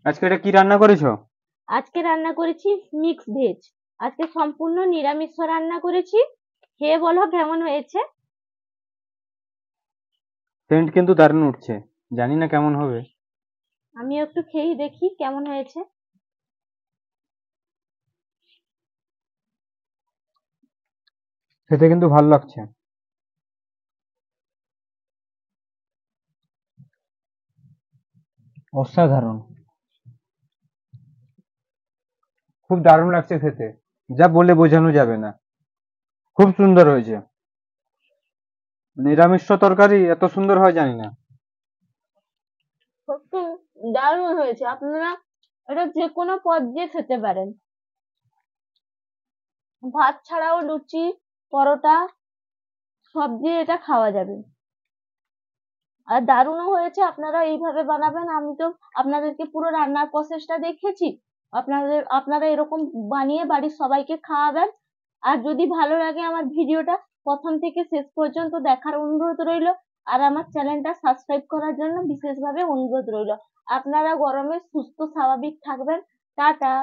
আজকে এটা কি রান্না করেছো? আজকে রান্না করেছি মিক্স ভেজ। আজকে সম্পূর্ণ নিরামিষ রান্না করেছি। খেয়ে বলো কেমন হয়েছে। সেন্ট কিন্তু দারুণ উঠছে। জানি না কেমন হবে। আমিও একটু খেয়ে দেখি কেমন হয়েছে। খেতে কিন্তু ভালো লাগছে। অসাধারণ। খুব দারুণ লাগছে খেতে। যা বলে বোঝানো যাবে না। খুব সুন্দর হয়েছে। নিরামিষ তরকারি এত সুন্দর হয় জানি না। সত্যি দারুণ হয়েছে। আপনারা এটা যে কোনো পদ দিয়ে খেতে পারেন। ভাত ছাড়াও লুচি, পরোটা সব দিয়ে এটা খাওয়া যাবে। আর দারুণও হয়েছে। আপনারা এইভাবে বানাবেন। আমি তো আপনাদেরকে পুরো রান্নার প্রসেসটা দেখিয়েছি। আপনারা এরকম বানিয়ে বাড়ির সবাইকে খাওয়াবেন। আর যদি ভালো লাগে আমার ভিডিওটা প্রথম থেকে শেষ পর্যন্ত দেখার অনুরোধ রইল। আর আমার চ্যানেলটা সাবস্ক্রাইব করার জন্য বিশেষভাবে অনুরোধ রইল। আপনারা গরমে সুস্থ স্বাভাবিক থাকবেন। টাটা।